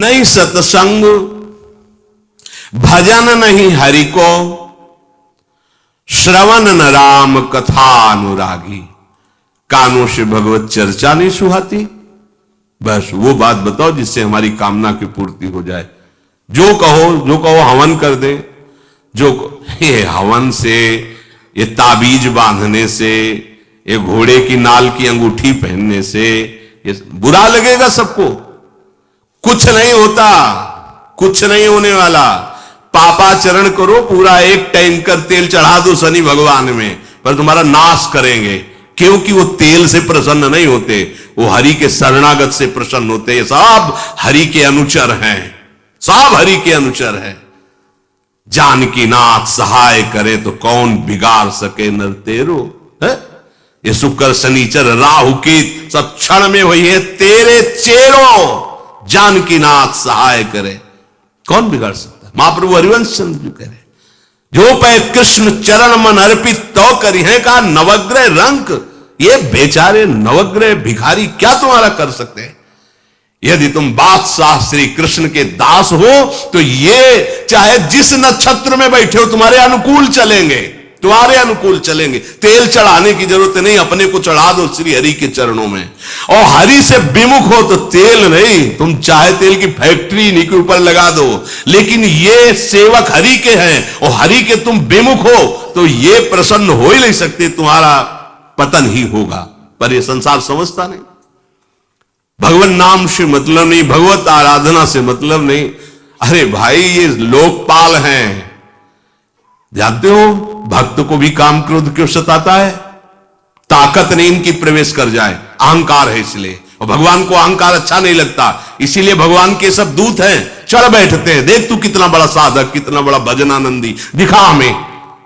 नहीं सत्संग, भजन नहीं हरि को, श्रवण न राम कथा अनुरागी, कानों से भगवत चर्चा नहीं सुहाती। बस वो बात बताओ जिससे हमारी कामना की पूर्ति हो जाए। जो कहो हवन कर दे। ये हवन से, ये ताबीज बांधने से, ये घोड़े की नाल की अंगूठी पहनने से ये बुरा लगेगा सबको। कुछ नहीं होता, कुछ नहीं होने वाला। पापाचरण करो, पूरा एक टैंकर तेल चढ़ा दो शनि भगवान में, पर तुम्हारा नाश करेंगे, क्योंकि वो तेल से प्रसन्न नहीं होते, वो हरि के शरणागत से प्रसन्न होते। ये सब हरि के अनुचर हैं, सब हरि के अनुचर हैं। जानकी नाथ सहाय करे तो कौन बिगाड़ सके नर तेरो। है ये शुक्र शनिचर राहु की सब क्षण में हुई है तेरे चेरो। जानकी नाथ सहाय करे, कौन बिगाड़ सकता है। महाप्रभु हरिवंश चंद्र जी कह रहे, जो पै कृष्ण चरण मन अर्पित तो करी है का नवग्रह रंक। ये बेचारे नवग्रह भिखारी क्या तुम्हारा कर सकते हैं। यदि तुम बादशाह श्री कृष्ण के दास हो तो ये चाहे जिस नक्षत्र में बैठे हो तुम्हारे अनुकूल चलेंगे, तुम्हारे अनुकूल चलेंगे। तेल चढ़ाने की जरूरत नहीं, अपने को चढ़ा दो श्री हरि के चरणों में। और हरि से विमुख हो तो तेल नहीं, तुम चाहे तेल की फैक्ट्री इन्हीं के ऊपर लगा दो, लेकिन ये सेवक हरि के हैं और हरि के तुम विमुख हो तो ये प्रसन्न हो ही नहीं सकते, तुम्हारा पतन ही होगा। पर ये संसार समझता नहीं। भगवान नाम से मतलब नहीं, भगवत आराधना से मतलब नहीं। अरे भाई ये लोकपाल हैं, जानते हो भक्त को भी काम क्रोध क्यों सताता है। ताकत नहीं इनकी प्रवेश कर जाए, अहंकार है इसलिए। और भगवान को अहंकार अच्छा नहीं लगता, इसीलिए भगवान के सब दूत हैं, चढ़ बैठते हैं। देख तू कितना बड़ा साधक, कितना बड़ा भजनानंदी, दिखा हमें।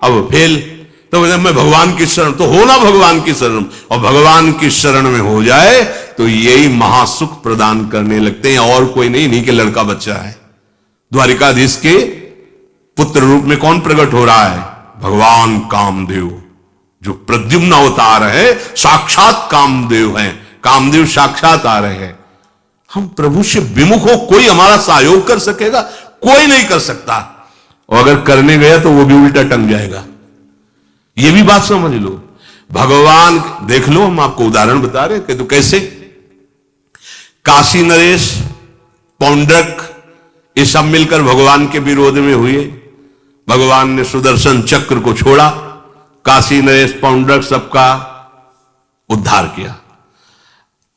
अब फेल तो मैं भगवान की शरण, तो हो ना भगवान की शरण। और भगवान की शरण में हो जाए तो यही महासुख प्रदान करने लगते हैं, और कोई नहीं, इन्हीं के लड़का बच्चा है। द्वारिकाधीश के पुत्र रूप में कौन प्रकट हो रहा है। भगवान कामदेव, जो प्रद्युम्न अवतार है, साक्षात कामदेव हैं। कामदेव साक्षात आ रहे हैं। हम प्रभु से विमुख हो, कोई हमारा सहयोग कर सकेगा, कोई नहीं कर सकता। और अगर करने गया तो वो भी उल्टा टंग जाएगा। ये भी बात समझ लो। भगवान देख लो, हम आपको उदाहरण बता रहे हैं कि तो कैसे काशी नरेश, पौंड्रक, ये सब मिलकर भगवान के विरोध में हुए। भगवान ने सुदर्शन चक्र को छोड़ा, काशी नरेश पौंड्रक सबका उद्धार किया।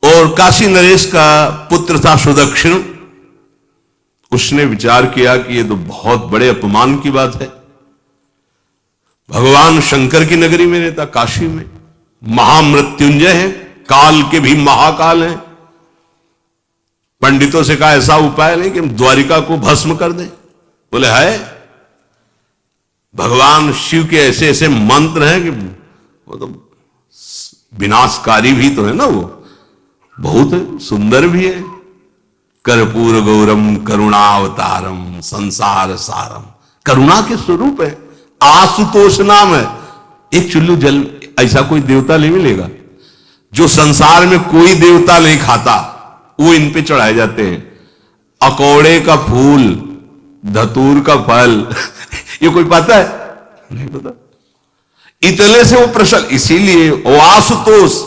और काशी नरेश का पुत्र था सुदक्षिण, उसने विचार किया कि ये तो बहुत बड़े अपमान की बात है। भगवान शंकर की नगरी में रहता, काशी में महामृत्युंजय है, काल के भी महाकाल हैं। पंडितों से कहा ऐसा उपाय नहीं कि हम द्वारिका को भस्म कर दें। बोले है, भगवान शिव के ऐसे ऐसे मंत्र हैं कि वो तो विनाशकारी भी तो है ना, वो बहुत सुंदर भी है। कर्पूर गौरम करुणावतारम संसार सारम, करुणा के स्वरूप है। आशुतोष नाम है। एक चुल्लू जल ऐसा कोई देवता नहीं मिलेगा जो संसार में कोई देवता नहीं खाता, वो इन पे चढ़ाए जाते हैं। अकौड़े का फूल, धतूर का फल ये कोई पता है? नहीं पता। इतने से वो प्रसन्न, इसीलिए वो आशुतोष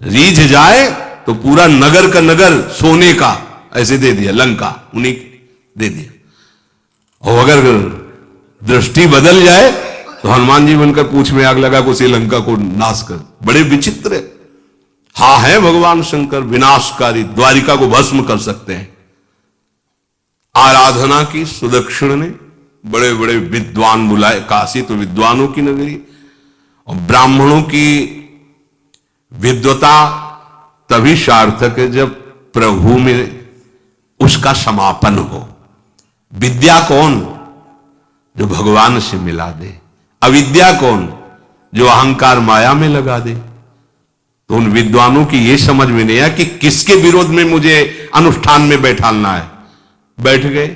रीझ जाए तो पूरा नगर का नगर सोने का ऐसे दे दिया, लंका उन्हीं दे दिया। और अगर दृष्टि बदल जाए तो हनुमान जी बनकर पूंछ में आग लगा को श्रीलंका को नाश कर। बड़े विचित्र है। हाँ है भगवान शंकर विनाशकारी, द्वारिका को भस्म कर सकते हैं। आराधना की सुदक्षिण ने, बड़े बड़े विद्वान बुलाए। काशी तो विद्वानों की नगरी, और ब्राह्मणों की विद्वता तभी सार्थक है जब प्रभु में उसका समापन हो। विद्या कौन? जो भगवान से मिला दे। अविद्या कौन? जो अहंकार माया में लगा दे। तो उन विद्वानों की यह समझ में नहीं आया कि किसके विरोध में मुझे अनुष्ठान में बैठालना है। बैठ गए,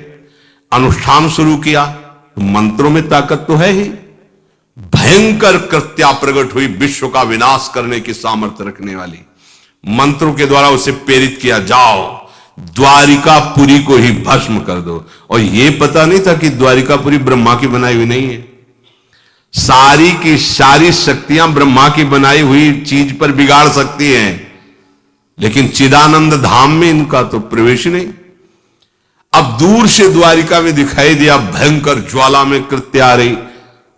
अनुष्ठान शुरू किया, तो मंत्रों में ताकत तो है ही। भयंकर कृत्या प्रकट हुई, विश्व का विनाश करने की सामर्थ्य रखने वाली। मंत्रों के द्वारा उसे प्रेरित किया, जाओ द्वारिकापुरी को ही भस्म कर दो। और यह पता नहीं था कि द्वारिकापुरी ब्रह्मा की बनाई हुई नहीं है। सारी की सारी शक्तियां ब्रह्मा की बनाई हुई चीज पर बिगाड़ सकती हैं, लेकिन चिदानंद धाम में इनका तो प्रवेश नहीं। अब दूर से द्वारिका में दिखाई दिया, भयंकर ज्वाला में कृत्य आ रही।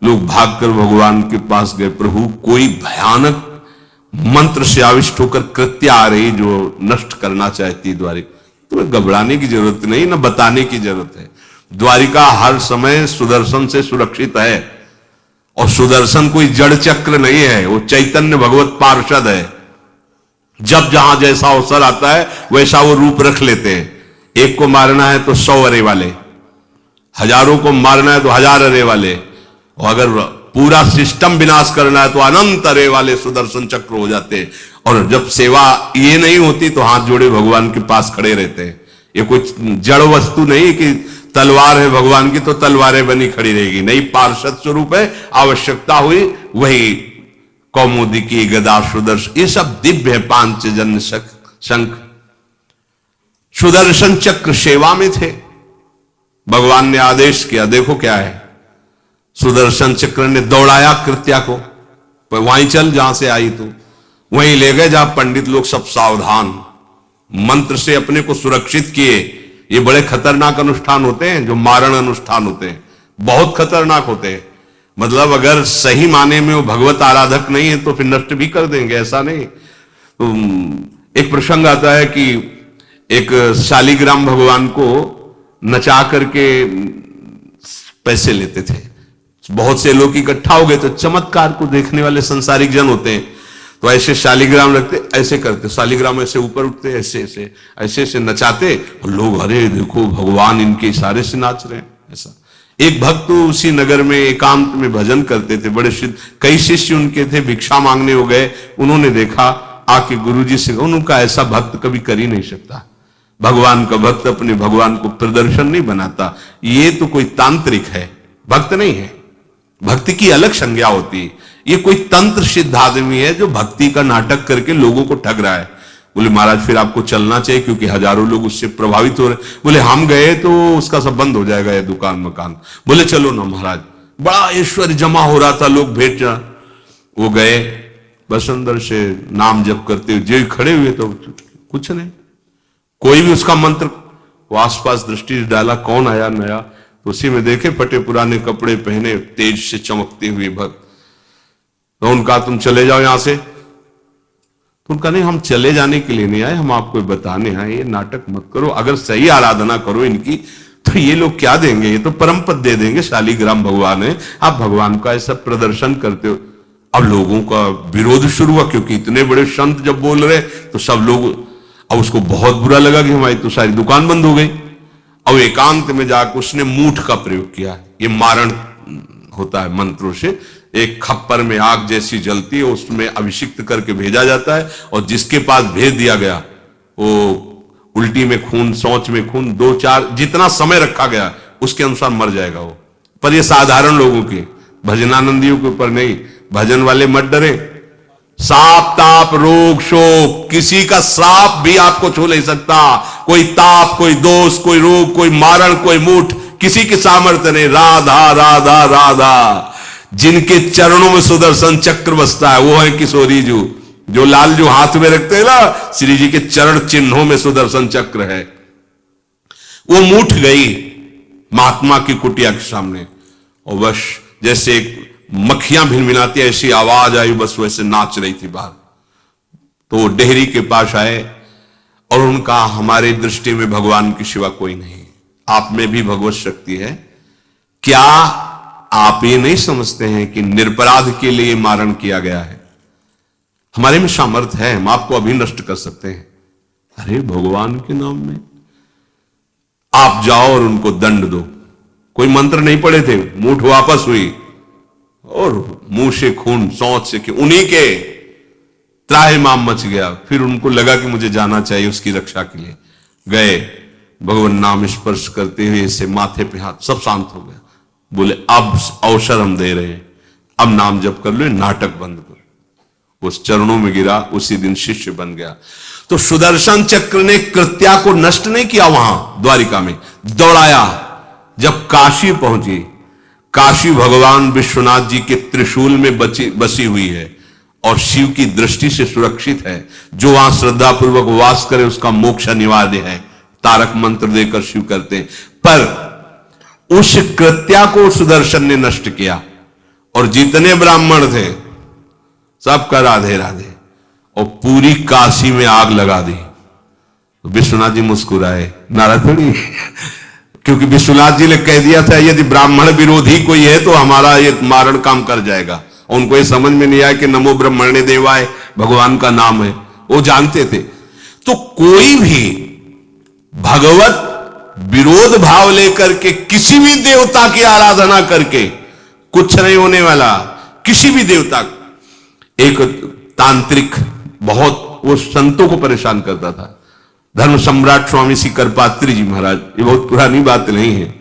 लोग भागकर भगवान के पास गए, प्रभु कोई भयानक मंत्र से आविष्ट होकर कृत्य आ रही जो नष्ट करना चाहती द्वारिका। तुम्हें घबराने की जरूरत नहीं, ना बताने की जरूरत है। द्वारिका हर समय सुदर्शन से सुरक्षित है, और सुदर्शन कोई जड़ चक्र नहीं है, वो चैतन्य भगवत पार्षद है। जब जहां जैसा अवसर आता है वैसा वो रूप रख लेते हैं। एक को मारना है तो 100 अरे वाले, हजारों को मारना है तो 1000 अरे वाले, और अगर पूरा सिस्टम विनाश करना है तो अनंत अरे वाले सुदर्शन चक्र हो जाते हैं। और जब सेवा ये नहीं होती तो हाथ जोड़े भगवान के पास खड़े रहते हैं। ये कोई जड़ वस्तु नहीं कि तलवार है भगवान की तो तलवारें बनी खड़ी रहेगी, नहीं, पार्षद स्वरूप है। आवश्यकता हुई वही कौमुदी की गदा सुदर्शन, ये सब दिव्य है। पांचजन्य शंख सुदर्शन चक्र सेवा में थे। भगवान ने आदेश किया, देखो क्या है, सुदर्शन चक्र ने दौड़ाया कृत्या को, वहीं चल जहां से आई तू, वहीं ले गए जहां पंडित लोग सब सावधान, मंत्र से अपने को सुरक्षित किए। ये बड़े खतरनाक अनुष्ठान होते हैं, जो मारण अनुष्ठान होते हैं, बहुत खतरनाक होते हैं। मतलब अगर सही माने में वो भगवत आराधक नहीं है तो फिर नष्ट भी कर देंगे, ऐसा नहीं। तो एक प्रसंग आता है कि एक शालिग्राम भगवान को नचा करके पैसे लेते थे। बहुत से लोग इकट्ठा हो गए, तो चमत्कार को देखने वाले संसारिक जन होते हैं, तो ऐसे शालिग्राम रखते, ऐसे करते, शालिग्राम ऐसे ऊपर उठते, ऐसे ऐसे ऐसे ऐसे नचाते, और लोग अरे देखो भगवान इनके इशारे से नाच रहे हैं। ऐसा एक भक्त तो उसी नगर में एकांत में भजन करते थे, बड़े कई शिष्य उनके थे, भिक्षा मांगने हो गए। उन्होंने देखा, आके गुरुजी से, उनका ऐसा भक्त कभी कर ही नहीं सकता। भगवान का भक्त अपने भगवान को प्रदर्शन नहीं बनाता, ये तो कोई तांत्रिक है, भक्त नहीं है। भक्ति की अलग संज्ञा होती है। ये कोई तंत्र सिद्ध आदमी है जो भक्ति का नाटक करके लोगों को ठग रहा है। बोले महाराज फिर आपको चलना चाहिए, क्योंकि हजारों लोग उससे प्रभावित हो रहे। बोले हम गए तो उसका सब बंद हो जाएगा, ये दुकान मकान। बोले चलो ना महाराज, बड़ा ऐश्वर्य जमा हो रहा था, लोग भेंट। वो गए, बस अंदर से नाम जप करते हुए जो खड़े हुए, तो कुछ नहीं, कोई भी उसका मंत्र। वो आसपास दृष्टि डाला, कौन आया नया, तो उसी में देखे फटे पुराने कपड़े पहने, तेज से चमकते हुए भक्त। तो उनका तुम चले जाओ यहां से। तो उनका नहीं, हम चले जाने के लिए नहीं आए, हम आपको बताने आए, ये नाटक मत करो। अगर सही आराधना करो इनकी तो ये लोग क्या देंगे, ये तो परम पद दे देंगे, शालिग्राम भगवान है, आप भगवान का ऐसा प्रदर्शन करते हो। अब लोगों का विरोध शुरू हुआ, क्योंकि इतने बड़े संत जब बोल रहे तो सब लोग, अब उसको बहुत बुरा लगा कि हमारी तो सारी दुकान बंद हो गई। अब एकांत में जाकर उसने मूठ का प्रयोग किया। ये मारण होता है मंत्रों से। एक खप्पर में आग जैसी जलती है, उसमें अभिषिक्त करके भेजा जाता है, और जिसके पास भेज दिया गया वो उल्टी में खून, शौच में खून, 2-4 जितना समय रखा गया उसके अनुसार मर जाएगा वो। पर ये साधारण लोगों के, भजनानंदियों के ऊपर नहीं। भजन वाले मत डरे। साप ताप रोग शोक, किसी का श्राप भी आपको छू नहीं सकता। कोई ताप, कोई दोष, कोई रोग, कोई मारण, कोई मूठ, किसी की सामर्थ्य नहीं। राधा राधा राधा। जिनके चरणों में सुदर्शन चक्र बसता है वो है किशोरी जी, जो लाल जो हाथ में रखते हैं ना, श्री जी के चरण चिन्हों में सुदर्शन चक्र है। वो मूठ गई महात्मा की कुटिया के सामने, और बस जैसे मक्खियां भिनभिनाती ऐसी आवाज आई, बस वैसे नाच रही थी बाहर। तो वो डेहरी के पास आए और उनका, हमारे दृष्टि में भगवान की सिवा कोई नहीं, आप में भी भगवत शक्ति है। क्या आप ये नहीं समझते हैं कि निरपराध के लिए मारण किया गया है? हमारे में सामर्थ्य है, हम आपको अभी नष्ट कर सकते हैं। अरे भगवान के नाम में आप जाओ और उनको दंड दो। कोई मंत्र नहीं पड़े थे, मूठ वापस हुई, और मुंह से खून, शौच से उन्हीं के त्राहिमाम मच गया। फिर उनको लगा कि मुझे जाना चाहिए उसकी रक्षा के लिए। गए, भगवान नाम स्पर्श करते हुए से माथे पे हाथ, सब शांत हो गया। बोले अब अवसर हम दे रहे हैं, अब नाम जप कर लो, नाटक बंद करो। उस चरणों में गिरा, उसी दिन शिष्य बन गया। तो सुदर्शन चक्र ने कृत्या को नष्ट नहीं किया वहां द्वारिका में, दौड़ाया। जब काशी पहुंची, काशी भगवान विश्वनाथ जी के त्रिशूल में बसी हुई है और शिव की दृष्टि से सुरक्षित है। जो वहां श्रद्धापूर्वक वास करे उसका मोक्ष अनिवार्य है, तारक मंत्र देकर शिव करते हैं। पर उस कृत्या को सुदर्शन ने नष्ट किया और जितने ब्राह्मण थे सबका राधे राधे, और पूरी काशी में आग लगा दी। तो विश्वनाथ जी मुस्कुराए, नाराज थोड़ी, क्योंकि विश्वनाथ जी ने कह दिया था यदि ब्राह्मण विरोधी कोई है तो हमारा ये मारण काम कर जाएगा। उनको ये समझ में नहीं आया कि नमो ब्रह्मण्य देवाय भगवान का नाम है, वो जानते थे। तो कोई भी भगवत विरोध भाव लेकर के किसी भी देवता की आराधना करके कुछ नहीं होने वाला। किसी भी देवता, एक तांत्रिक बहुत वो संतों को परेशान करता था, धर्म सम्राट स्वामी श्री करपात्री जी महाराज, ये बहुत पुरानी बात नहीं है।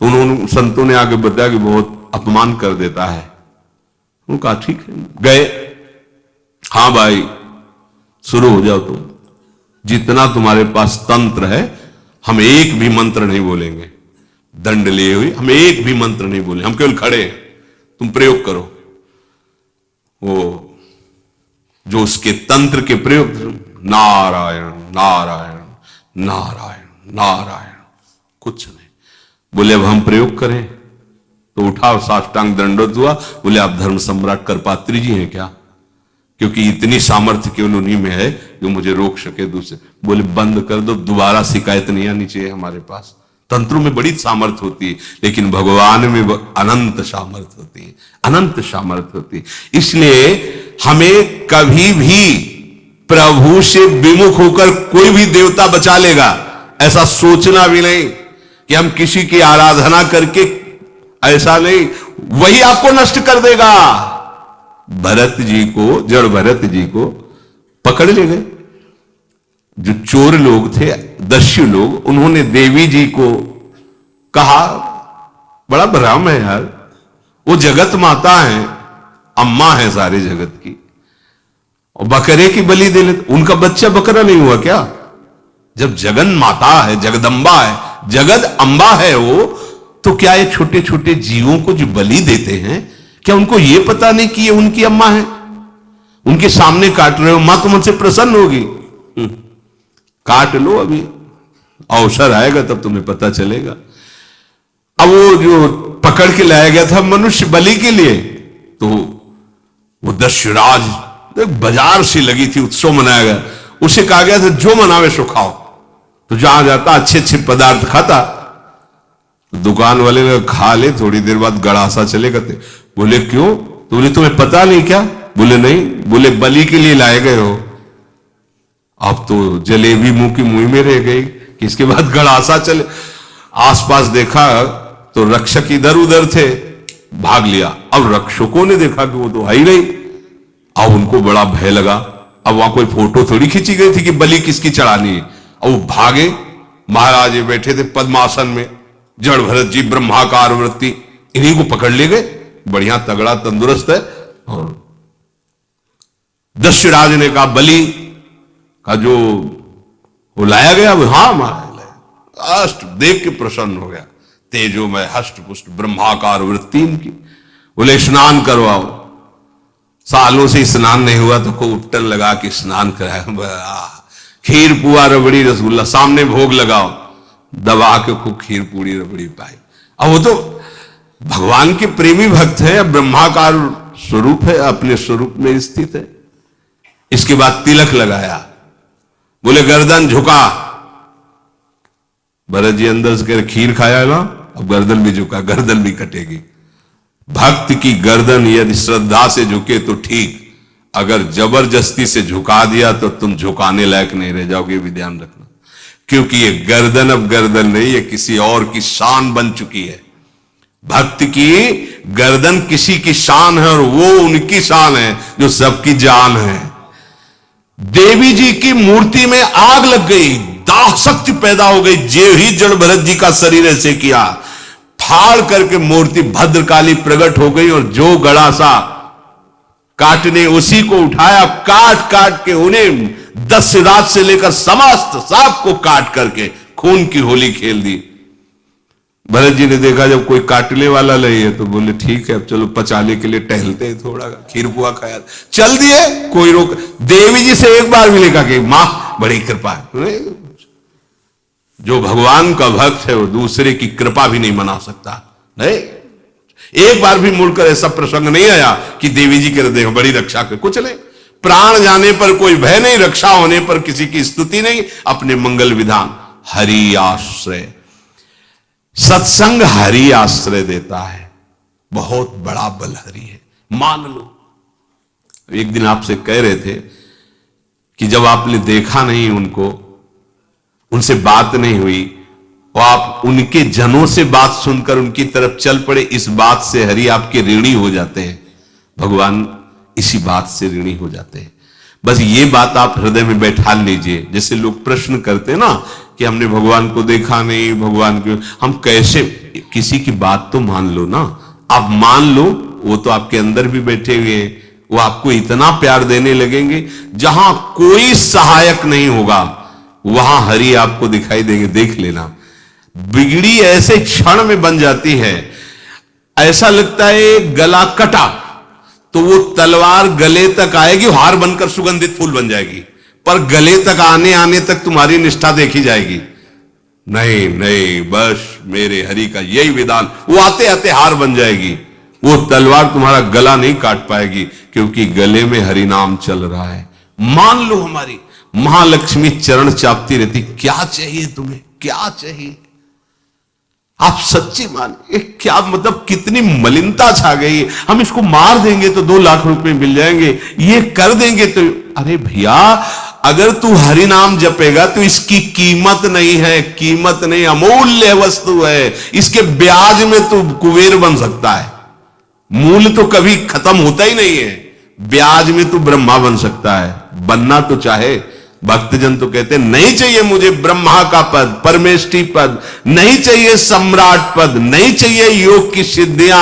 उन्होंने संतों ने आगे बताया कि बहुत अपमान कर देता है। उन्होंने कहा ठीक है, गए, हाँ भाई शुरू हो जाओ तुम, जितना तुम्हारे पास तंत्र है हम एक भी मंत्र नहीं बोलेंगे, दंड लिए हुए हम एक भी मंत्र नहीं बोले, हम केवल खड़े हैं, तुम प्रयोग करो। वो जो उसके तंत्र के प्रयोग, नारायण नारायण नारायण नारायण, कुछ नहीं बोले। अब हम प्रयोग करें तो उठा, साष्टांग दंडोत हुआ। बोले आप धर्म सम्राट करपात्री जी हैं क्या? क्योंकि इतनी सामर्थ्य केवल उन्हीं में है जो मुझे रोक सके दूसरे। बोले बंद कर दो, दोबारा शिकायत नहीं आनी चाहिए हमारे पास। तंत्रों में बड़ी सामर्थ्य होती है, लेकिन भगवान में अनंत सामर्थ्य होती है, अनंत सामर्थ्य होती है। इसलिए हमें कभी भी प्रभु से विमुख होकर कोई भी देवता बचा लेगा ऐसा सोचना भी नहीं कि हम किसी की आराधना करके, ऐसा नहीं, वही आपको नष्ट कर देगा। भरत जी को, जड़ भरत जी को पकड़ ले गए जो चोर लोग थे, दस्यु लोग। उन्होंने देवी जी को कहा, बड़ा भ्रम है यार, वो जगत माता है, अम्मा है सारे जगत की, और बकरे की बलि दे लेते। उनका बच्चा बकरा नहीं हुआ क्या? जब जगन माता है, जगदम्बा है, जगद अम्बा है वो, तो क्या ये छोटे छोटे जीवों को जो बलि देते हैं, क्या उनको ये पता नहीं कि ये उनकी अम्मा है? उनके सामने काट रहे हो, मां तो मुझसे प्रसन्न होगी। काट लो, अभी अवसर आएगा तब तुम्हें पता चलेगा। अब वो जो पकड़ के लाया गया था मनुष्य बलि के लिए, तो वो दस्युराज, बाजार सी लगी थी, उत्सव मनाया गया। उसे कहा गया था जो मनावे सो खाओ। तो जहां जाता अच्छे अच्छे पदार्थ खाता। तो दुकान वाले ने खा ले, थोड़ी देर बाद गड़ासा चले गए। बोले क्यों? तो बोले तुम्हें पता नहीं क्या? बोले नहीं। बोले बलि के लिए लाए गए हो। अब तो जलेबी मुंह की मुंह में रह गई कि इसके बाद गड़ासा चले। आसपास देखा तो रक्षक इधर उधर थे, भाग लिया। अब रक्षकों ने देखा कि वो तो है ही नहीं। अब उनको बड़ा भय लगा। अब वहां कोई फोटो थोड़ी खींची गई थी कि बलि किसकी चढ़ानी है। अब वो भागे। महाराज ये बैठे थे पद्मासन में, जड़ भरत जी ब्रह्माकार वृत्ति, इन्हीं को पकड़ ले गए। बढ़िया तगड़ा तंदुरुस्त है। और दस्युराज ने कहा बलि का जो वो लाया गया, वो हाँ महाराज, अष्ट देख के प्रसन्न हो गया। तेजो में हष्ट पुष्ट ब्रह्माकार वृत्ति इनकी। बोले स्नान करवाओ। सालों से स्नान नहीं हुआ तो को उपटन लगा के स्नान कराया। खीर पुआ रबड़ी रसगुल्ला सामने भोग लगाओ, दबा के खूब खीर पूरी रबड़ी पाई। अब वो तो भगवान के प्रेमी भक्त है, ब्रह्माकार स्वरूप है, अपने स्वरूप में स्थित है। इसके बाद तिलक लगाया। बोले गर्दन झुका। भरत जी अंदर से कह खीर खाया ना, अब गर्दन भी झुका, गर्दन भी कटेगी। भक्त की गर्दन यदि श्रद्धा से झुके तो ठीक, अगर जबरदस्ती से झुका दिया तो तुम झुकाने लायक नहीं रह जाओगे, भी ध्यान रखना। क्योंकि ये गर्दन अब गर्दन नहीं, ये किसी और की शान बन चुकी है। भक्त की गर्दन किसी की शान है और वो उनकी शान है जो सबकी जान है। देवी जी की मूर्ति में आग लग गई, दाह शक्ति पैदा हो गई। जे ही जड़ भरत जी का शरीर ऐसे किया, फाड़ करके मूर्ति भद्रकाली प्रकट हो गई। और जो गड़ासा काटने उसी को उठाया, काट काट के उन्हें दस्युराज से लेकर समस्त सांप को काट करके खून की होली खेल दी। भरत जी ने देखा जब कोई काटने वाला नहीं है तो बोले ठीक है अब चलो पचाने के लिए टहलते हैं, थोड़ा खीर पुआ खाया, चल दिए, कोई रोक। देवी जी से एक बार भी लिखा कि मां बड़ी कृपा है। जो भगवान का भक्त है वो दूसरे की कृपा भी नहीं मना सकता। नहीं, एक बार भी मुड़कर ऐसा प्रसंग नहीं आया कि देवी जी के हृदय में बड़ी रक्षा कर, कुछ नहीं। प्राण जाने पर कोई भय नहीं, रक्षा होने पर किसी की स्तुति नहीं, अपने मंगल विधान। हरि आश्रय, सत्संग हरि आश्रय देता है, बहुत बड़ा बल हरि है, मान लो। एक दिन आपसे कह रहे थे कि जब आपने देखा नहीं उनको, उनसे बात नहीं हुई और आप उनके जनों से बात सुनकर उनकी तरफ चल पड़े, इस बात से हरि आपके ऋणी हो जाते हैं। भगवान इसी बात से ऋणी हो जाते हैं। बस ये बात आप हृदय में बैठा लीजिए। जैसे लोग प्रश्न करते हैं ना कि हमने भगवान को देखा नहीं, भगवान को हम कैसे, किसी की बात तो मान लो ना, आप मान लो, वो तो आपके अंदर भी बैठे हुए हैं, वो आपको इतना प्यार देने लगेंगे। जहां कोई सहायक नहीं होगा वहां हरि आपको दिखाई देंगे, देख लेना। बिगड़ी ऐसे क्षण में बन जाती है, ऐसा लगता है गला कटा तो वो तलवार गले तक आएगी, हार बनकर सुगंधित फूल बन जाएगी, पर गले तक आने आने तक तुम्हारी निष्ठा देखी जाएगी। नहीं नहीं, बस मेरे हरि का यही विधान, वो आते आते हार बन जाएगी, वो तलवार तुम्हारा गला नहीं काट पाएगी, क्योंकि गले में हरि नाम चल रहा है। मान लो हमारी महालक्ष्मी चरण चापती रहती, क्या चाहिए तुम्हें, क्या चाहिए, आप सच्ची मानिए। क्या मतलब, कितनी मलिनता छा गई। हम इसको मार देंगे तो 2 लाख रुपए मिल जाएंगे, ये कर देंगे तो, अरे भैया अगर तू हरि नाम जपेगा तो इसकी कीमत नहीं है, कीमत नहीं, अमूल्य वस्तु है। इसके ब्याज में तू कुबेर बन सकता है, मूल तो कभी खत्म होता ही नहीं है, ब्याज में तू ब्रह्मा बन सकता है। बनना तो चाहे, भक्तजन तो कहते नहीं चाहिए मुझे ब्रह्मा का पद, परमेष्ठी पद, नहीं चाहिए सम्राट पद, नहीं चाहिए योग की सिद्धियां,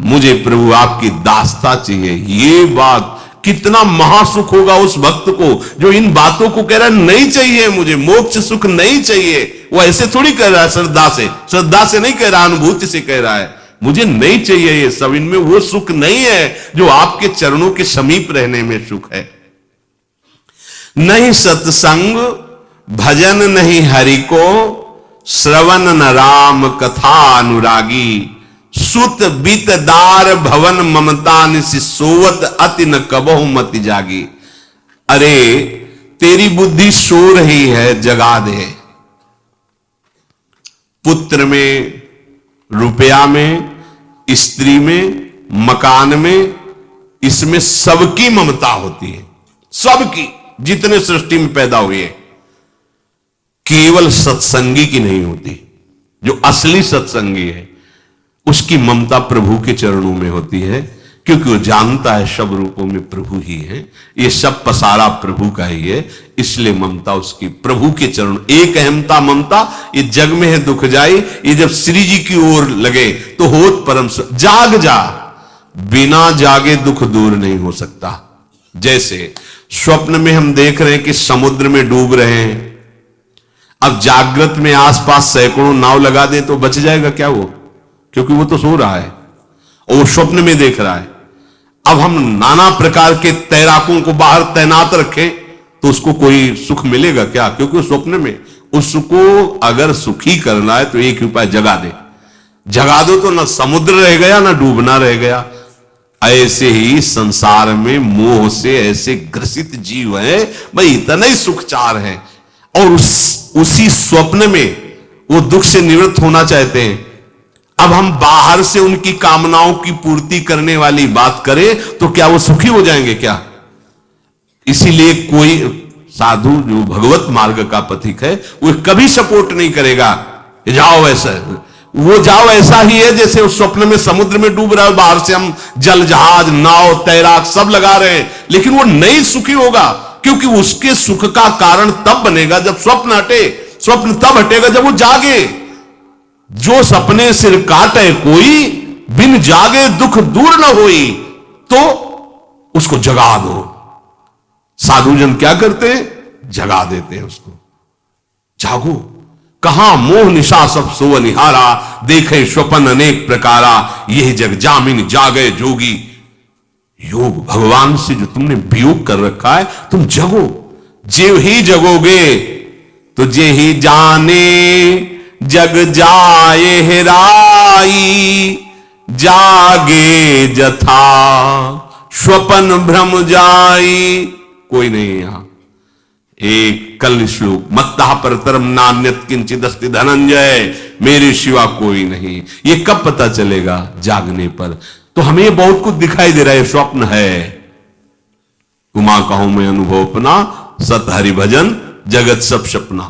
मुझे प्रभु आपकी दास्ता चाहिए। ये बात कितना महासुख होगा उस भक्त को जो इन बातों को कह रहा है, नहीं चाहिए मुझे मोक्ष सुख नहीं चाहिए। वो ऐसे थोड़ी कह रहा है, श्रद्धा से नहीं कह रहा, अनुभूति से कह रहा है, मुझे नहीं चाहिए ये सब, इनमें वो सुख नहीं है जो आपके चरणों के समीप रहने में सुख है। नहीं सत्संग भजन नहीं हरि को, श्रवण न राम कथा अनुरागी, सुत बीत दार भवन ममता निसि सोवत अति न कबहु मति जागी। अरे तेरी बुद्धि सो रही है, जगा दे। पुत्र में, रुपया में, स्त्री में, मकान में, इसमें सबकी ममता होती है, सबकी, जितने सृष्टि में पैदा हुए, केवल सत्संगी की नहीं होती। जो असली सत्संगी है उसकी ममता प्रभु के चरणों में होती है, क्योंकि वो जानता है सब रूपों में प्रभु ही है, ये सब पसारा प्रभु का ही है, इसलिए ममता उसकी प्रभु के चरण। एक अहमता ममता ये जग में है दुख जाई, ये जब श्री जी की ओर लगे तो होत परम। जाग जा, बिना जागे दुख दूर नहीं हो सकता। जैसे स्वप्न में हम देख रहे हैं कि समुद्र में डूब रहे हैं, अब जागृत में आसपास सैकड़ों नाव लगा दे तो बच जाएगा क्या वो, क्योंकि वो तो सो रहा है और वो स्वप्न में देख रहा है। अब हम नाना प्रकार के तैराकों को बाहर तैनात रखें तो उसको कोई सुख मिलेगा क्या, क्योंकि वो स्वप्न में। उसको अगर सुखी करना है तो एक ही उपाय, जगा दे। जगा दो तो ना समुद्र रह गया ना डूबना रह गया। ऐसे ही संसार में मोह से ऐसे ग्रसित जीव है, भाई इतना ही सुखचार है, और उसी स्वप्न में वो दुख से निवृत्त होना चाहते हैं। अब हम बाहर से उनकी कामनाओं की पूर्ति करने वाली बात करें तो क्या वो सुखी हो जाएंगे क्या? इसीलिए कोई साधु जो भगवत मार्ग का पथिक है वो कभी सपोर्ट नहीं करेगा जाओ ऐसा, वो जाओ ऐसा ही है जैसे उस स्वप्न में समुद्र में डूब रहा है, बाहर से हम जल जहाज नाव तैराक सब लगा रहे हैं, लेकिन वो नहीं सुखी होगा, क्योंकि उसके सुख का कारण तब बनेगा जब स्वप्न हटे। स्वप्न तब हटेगा जब वो जागे। जो सपने सिर काटे कोई, बिन जागे दुख दूर न होई, तो उसको जगा दो। साधुजन क्या करते हैं? जगा देते हैं उसको। जागो, कहां मोह निशा सब सो निहारा, देखे स्वपन अनेक प्रकारा, यह जग जामिन जागे जोगी। योग भगवान से जो तुमने वियोग कर रखा है, तुम जगो। जे ही जगोगे तो जे ही जाने जग जाए हेराई, जागे जथा स्वपन भ्रम जाई। कोई नहीं यहां। एक कल श्लोक, मत्तः परतरम नान्यत किंचित् अस्ति धनंजय, मेरे सिवा कोई नहीं। ये कब पता चलेगा? जागने पर। तो हमें बहुत कुछ दिखाई दे रहा है, स्वप्न है। उमा कहूं मैं अनुभव अपना, सत हरि भजन जगत सब सपना।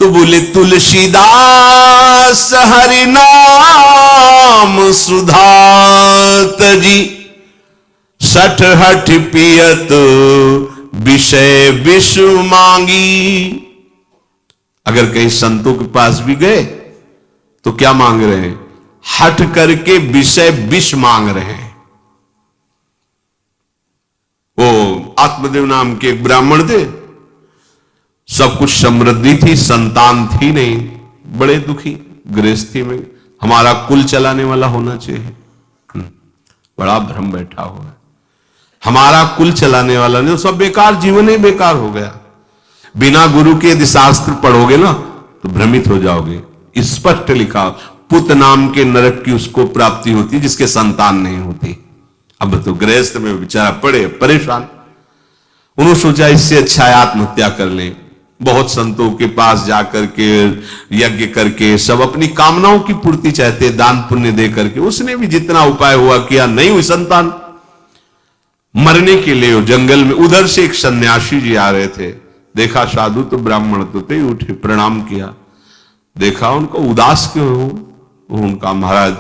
तो बोले तुलसीदास हरि नाम सुधा तजी, सठ हठ पियत विषय विश्व मांगी। अगर कहीं संतों के पास भी गए तो क्या मांग रहे हैं? हट करके विषय विष मांग रहे हैं। वो आत्मदेव नाम के एक ब्राह्मण थे, सब कुछ समृद्धि थी, संतान थी नहीं, बड़े दुखी गृहस्थी में। हमारा कुल चलाने वाला होना चाहिए। बड़ा भ्रम बैठा हुआ है, हमारा कुल चलाने वाला नहीं, सब बेकार, जीवन ही बेकार हो गया। बिना गुरु के यदि शास्त्र पढ़ोगे ना तो भ्रमित हो जाओगे। स्पष्ट लिखा, पुत नाम के नरक की उसको प्राप्ति होती जिसके संतान नहीं होती। अब तो गृहस्थ में बेचारा पड़े परेशान। उन्होंने सोचा इससे अच्छा है आत्महत्या कर लें। बहुत संतों के पास जाकर के यज्ञ करके सब अपनी कामनाओं की पूर्ति चाहते, दान पुण्य दे करके। उसने भी जितना उपाय हुआ किया, नहीं हुई संतान। मरने के लिए जंगल में उधर से एक सन्यासी जी आ रहे थे, देखा साधु तो ब्राह्मण तो थे, उठे प्रणाम किया, देखा उनको उदास क्यों हो? उनका महाराज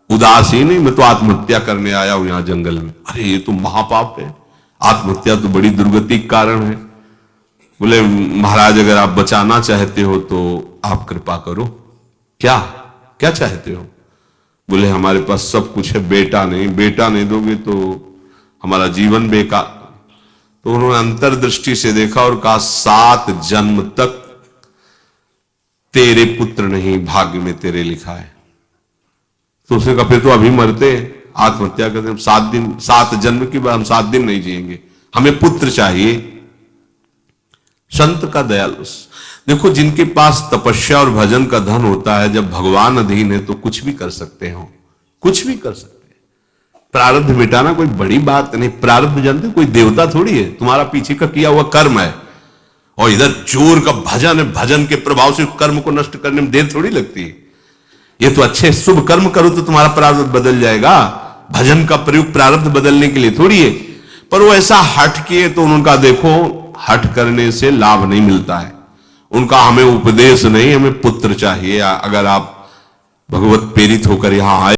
उदास ही नहीं, मैं तो आत्महत्या करने आया हूं यहां जंगल में। अरे ये तो महापाप है, आत्महत्या तो बड़ी दुर्गति का कारण है। बोले महाराज अगर आप बचाना चाहते हो तो आप कृपा करो। क्या क्या चाहते हो? बोले हमारे पास सब कुछ है, बेटा नहीं दोगे तो हमारा जीवन बेकार। तो उन्होंने अंतर्दृष्टि से देखा और कहा 7 जन्म तक तेरे पुत्र नहीं भाग्य में तेरे लिखा है। तो उसने कहा फिर तो अभी मरते, आत्महत्या करते हैं। 7 जन्म की बात, हम 7 दिन नहीं जिएंगे, हमें पुत्र चाहिए। संत का दयालु। देखो जिनके पास तपस्या और भजन का धन होता है, जब भगवान अधीन है तो कुछ भी कर सकते हो, कुछ भी कर सकते हैं। प्रारब्ध मिटाना कोई बड़ी बात नहीं। प्रारब्ध जानते, कोई देवता थोड़ी है, तुम्हारा पीछे का किया हुआ कर्म है। और इधर जोर का भजन है, भजन के प्रभाव से कर्म को नष्ट करने में देर थोड़ी लगती है। ये तो अच्छे शुभ कर्म करो तो तुम्हारा प्रारब्ध बदल जाएगा। भजन का प्रयोग प्रारब्ध बदलने के लिए थोड़ी है। पर वो ऐसा हट किए तो उनका देखो, हट करने से लाभ नहीं मिलता है उनका। हमें उपदेश नहीं, हमें पुत्र चाहिए। अगर आप भगवत प्रेरित होकर यहां आए